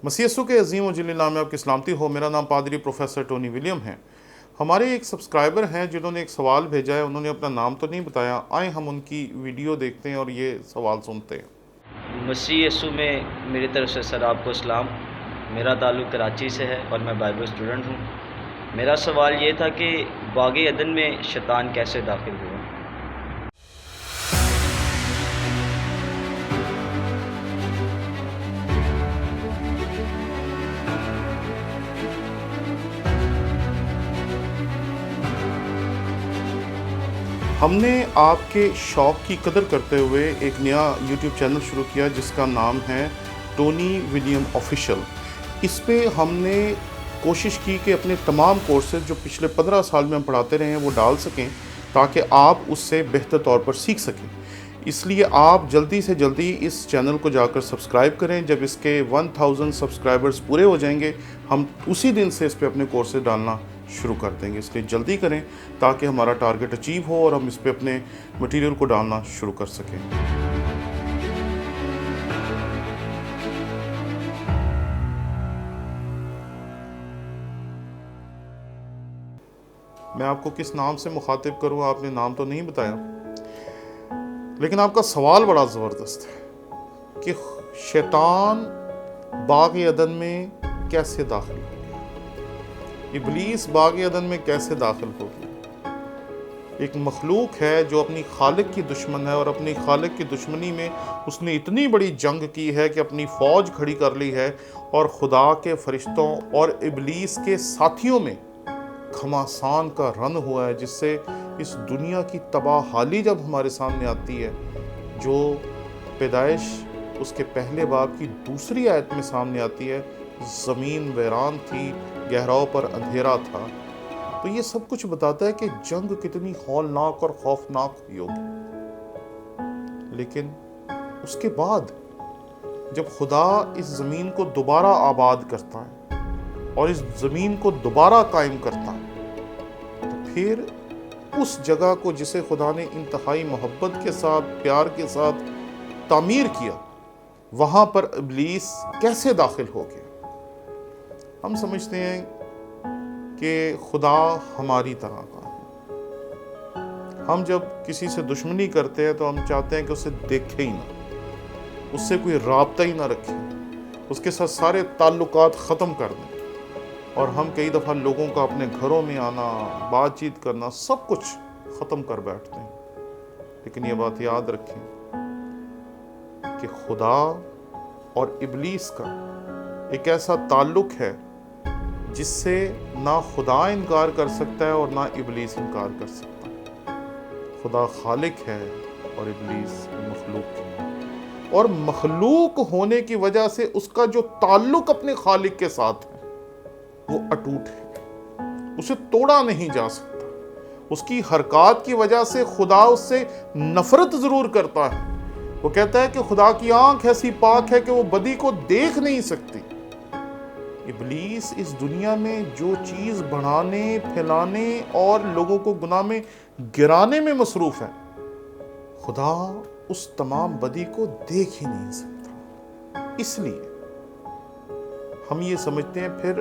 مسیح یسوع کے عظیم و جلیل نام میں آپ کی سلامتی ہو۔ میرا نام پادری پروفیسر ٹونی ولیم ہے۔ ہمارے ایک سبسکرائبر ہیں جنہوں نے ایک سوال بھیجا ہے، انہوں نے اپنا نام تو نہیں بتایا۔ آئیں ہم ان کی ویڈیو دیکھتے ہیں اور یہ سوال سنتے ہیں۔ مسیح یسوع میں میری طرف سے سر آپ کو اسلام۔ میرا تعلق کراچی سے ہے اور میں بائبل اسٹوڈنٹ ہوں۔ میرا سوال یہ تھا کہ باغ عدن میں شیطان کیسے داخل ہوا؟ ہم نے آپ کے شوق کی قدر کرتے ہوئے ایک نیا یوٹیوب چینل شروع کیا جس کا نام ہے ٹونی ولیم آفیشل۔ اس پہ ہم نے کوشش کی کہ اپنے تمام کورسز جو پچھلے 15 سال میں ہم پڑھاتے رہے ہیں وہ ڈال سکیں تاکہ آپ اس سے بہتر طور پر سیکھ سکیں۔ اس لیے آپ جلدی سے جلدی اس چینل کو جا کر سبسکرائب کریں۔ جب اس کے 1000 سبسکرائبرز پورے ہو جائیں گے ہم اسی دن سے اس پہ اپنے کورسز ڈالنا شروع کر دیں گے۔ اس لیے جلدی کریں تاکہ ہمارا ٹارگٹ اچیو ہو اور ہم اس پہ اپنے مٹیریل کو ڈالنا شروع کر سکیں۔ میں آپ کو کس نام سے مخاطب کروں، آپ نے نام تو نہیں بتایا، لیکن آپ کا سوال بڑا زبردست ہے کہ شیطان باغ عدن میں کیسے داخل ہو گیا، ابلیس باغ عدن میں کیسے داخل ہو گیا۔ ایک مخلوق ہے جو اپنی خالق کی دشمن ہے اور اپنی خالق کی دشمنی میں اس نے اتنی بڑی جنگ کی ہے کہ اپنی فوج کھڑی کر لی ہے، اور خدا کے فرشتوں اور ابلیس کے ساتھیوں میں گھمسان کا رن ہوا ہے، جس سے اس دنیا کی تباہ حالی جب ہمارے سامنے آتی ہے، جو پیدائش اس کے پہلے باب کی 2 آیت میں سامنے آتی ہے، زمین ویران تھی، گہراؤں پر اندھیرا تھا، تو یہ سب کچھ بتاتا ہے کہ جنگ کتنی ہولناک اور خوفناک ہوئی ہوگی۔ لیکن اس کے بعد جب خدا اس زمین کو دوبارہ آباد کرتا ہے اور اس زمین کو دوبارہ قائم کرتا ہے، تو پھر اس جگہ کو جسے خدا نے انتہائی محبت کے ساتھ، پیار کے ساتھ تعمیر کیا، وہاں پر ابلیس کیسے داخل ہو گیا۔ ہم سمجھتے ہیں کہ خدا ہماری طرح کا ہے۔ ہم جب کسی سے دشمنی کرتے ہیں تو ہم چاہتے ہیں کہ اسے دیکھے ہی نہ، اس سے کوئی رابطہ ہی نہ رکھیں، اس کے ساتھ سارے تعلقات ختم کر دیں، اور ہم کئی دفعہ لوگوں کا اپنے گھروں میں آنا، بات چیت کرنا، سب کچھ ختم کر بیٹھتے ہیں۔ لیکن یہ بات یاد رکھیں کہ خدا اور ابلیس کا ایک ایسا تعلق ہے جس سے نہ خدا انکار کر سکتا ہے اور نہ ابلیس انکار کر سکتا ہے۔ خدا خالق ہے اور ابلیس مخلوق ہے، اور مخلوق ہونے کی وجہ سے اس کا جو تعلق اپنے خالق کے ساتھ ہے وہ اٹوٹ ہے، اسے توڑا نہیں جا سکتا۔ اس کی حرکات کی وجہ سے خدا اس سے نفرت ضرور کرتا ہے۔ وہ کہتا ہے کہ خدا کی آنکھ ایسی پاک ہے کہ وہ بدی کو دیکھ نہیں سکتی۔ ابلیس اس دنیا میں جو چیز بڑھانے، پھیلانے اور لوگوں کو گناہ میں گرانے میں مصروف ہے، خدا اس تمام بدی کو دیکھ ہی نہیں سکتا۔ اس لیے ہم یہ سمجھتے ہیں پھر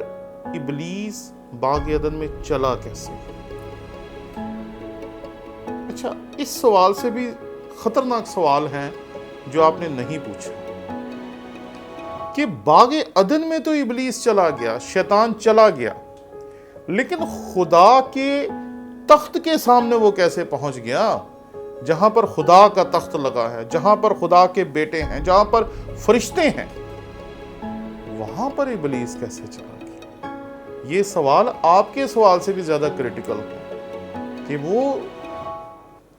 ابلیس باغ عدن میں چلا کیسے۔ اچھا، اس سوال سے بھی خطرناک سوال ہے جو آپ نے نہیں پوچھا کہ باغ عدن میں تو ابلیس چلا گیا، شیطان چلا گیا، لیکن خدا کے تخت کے سامنے وہ کیسے پہنچ گیا، جہاں پر خدا کا تخت لگا ہے، جہاں پر خدا کے بیٹے ہیں، جہاں پر فرشتے ہیں، وہاں پر ابلیس کیسے چلا گیا۔ یہ سوال آپ کے سوال سے بھی زیادہ کریٹیکل ہے کہ وہ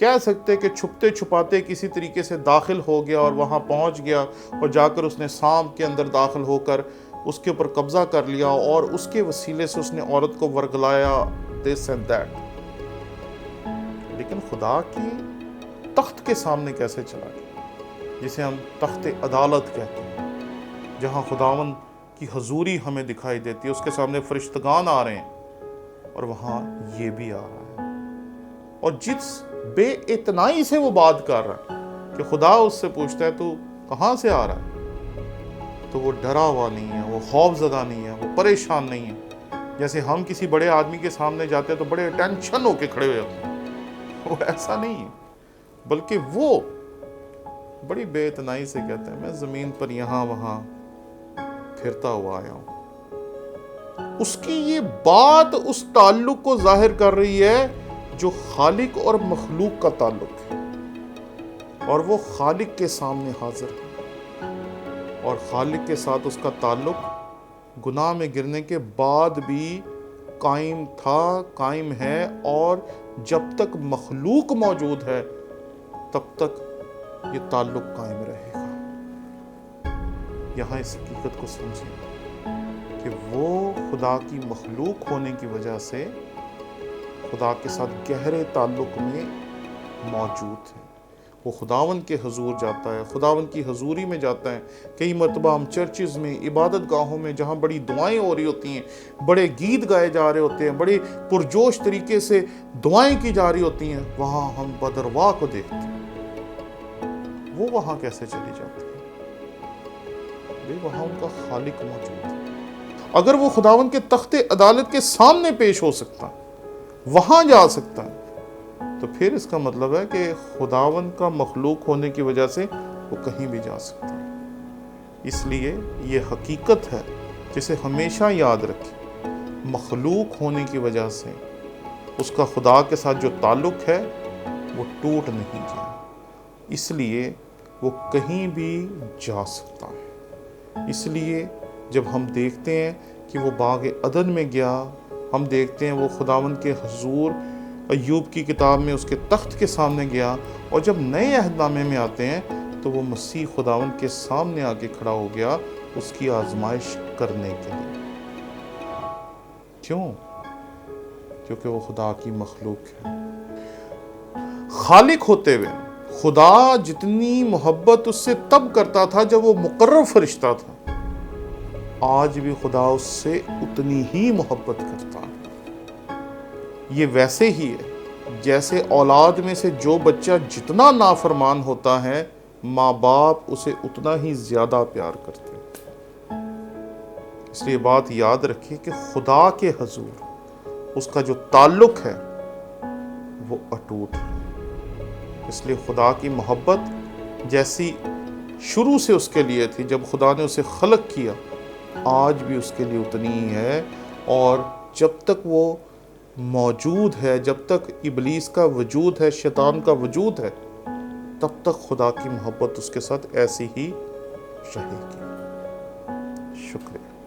کہہ سکتے کہ چھپتے چھپاتے کسی طریقے سے داخل ہو گیا اور وہاں پہنچ گیا، اور جا کر اس نے سانپ کے اندر داخل ہو کر اس کے اوپر قبضہ کر لیا، اور اس کے وسیلے سے اس نے عورت کو ورگلایا، this and that۔ لیکن خدا کی تخت کے سامنے کیسے چلا گیا، جسے ہم تخت عدالت کہتے ہیں، جہاں خداوند کی حضوری ہمیں دکھائی دیتی ہے، اس کے سامنے فرشتگان آ رہے ہیں، اور وہاں یہ بھی آ رہا ہے، اور جس بے اتنائی سے وہ بات کر رہا ہے کہ خدا اس سے پوچھتا ہے تو کہاں سے آ رہا ہے، تو وہ ڈرا ہوا نہیں ہے، وہ خوف زدہ نہیں ہے، وہ پریشان نہیں ہے۔ جیسے ہم کسی بڑے آدمی کے سامنے جاتے ہیں تو بڑے ٹینشن ہو کے کھڑے ہوئے ہوتے ہیں، وہ ایسا نہیں ہے، بلکہ وہ بڑی بے اطمینانی سے کہتا ہے میں زمین پر یہاں وہاں پھرتا ہوا آیا ہوں۔ اس کی یہ بات اس تعلق کو ظاہر کر رہی ہے جو خالق اور مخلوق کا تعلق ہے، اور وہ خالق کے سامنے حاضر ہے، اور خالق کے ساتھ اس کا تعلق گناہ میں گرنے کے بعد بھی قائم تھا، قائم ہے، اور جب تک مخلوق موجود ہے تب تک یہ تعلق قائم رہے گا۔ یہاں اس حقیقت کو سمجھیں کہ وہ خدا کی مخلوق ہونے کی وجہ سے خدا کے ساتھ گہرے تعلق میں موجود ہے۔ وہ خداوند کے حضور جاتا ہے، خداوند کی حضوری میں جاتا ہے۔ کئی مرتبہ ہم چرچز میں، عبادت گاہوں میں جہاں بڑی دعائیں ہو رہی ہوتی ہیں، بڑے گیت گائے جا رہے ہوتے ہیں، بڑے پرجوش طریقے سے دعائیں کی جا رہی ہوتی ہیں، وہاں ہم بدروا کو دیکھتے ہیں۔ وہ وہاں کیسے چلی جاتی ہے؟ وہاں ان کا خالق موجود ہے۔ اگر وہ خداوند کے تخت عدالت کے سامنے پیش ہو سکتا ہے، وہاں جا سکتا ہے، تو پھر اس کا مطلب ہے کہ خداوند کا مخلوق ہونے کی وجہ سے وہ کہیں بھی جا سکتا ہے۔ اس لیے یہ حقیقت ہے جسے ہمیشہ یاد رکھیں، مخلوق ہونے کی وجہ سے اس کا خدا کے ساتھ جو تعلق ہے وہ ٹوٹ نہیں گیا، اس لیے وہ کہیں بھی جا سکتا ہے۔ اس لیے جب ہم دیکھتے ہیں کہ وہ باغ عدن میں گیا، ہم دیکھتے ہیں وہ خداوند کے حضور ایوب کی کتاب میں اس کے تخت کے سامنے گیا، اور جب نئے عہد نامے میں آتے ہیں تو وہ مسیح خداوند کے سامنے آ کے کھڑا ہو گیا اس کی آزمائش کرنے کے لیے۔ کیوں؟ کیونکہ وہ خدا کی مخلوق ہے۔ خالق ہوتے ہوئے خدا جتنی محبت اس سے تب کرتا تھا جب وہ مقرر فرشتہ تھا، آج بھی خدا اس سے اتنی ہی محبت کرتا ہے۔ یہ ویسے ہی ہے جیسے اولاد میں سے جو بچہ جتنا نافرمان ہوتا ہے، ماں باپ اسے اتنا ہی زیادہ پیار کرتے ہیں۔ اس لیے بات یاد رکھیے کہ خدا کے حضور اس کا جو تعلق ہے وہ اٹوٹ ہے۔ اس لیے خدا کی محبت جیسی شروع سے اس کے لیے تھی جب خدا نے اسے خلق کیا، آج بھی اس کے لیے اتنی ہی ہے، اور جب تک وہ موجود ہے، جب تک ابلیس کا وجود ہے، شیطان کا وجود ہے، تب تک خدا کی محبت اس کے ساتھ ایسی ہی رہے گی۔ شکریہ۔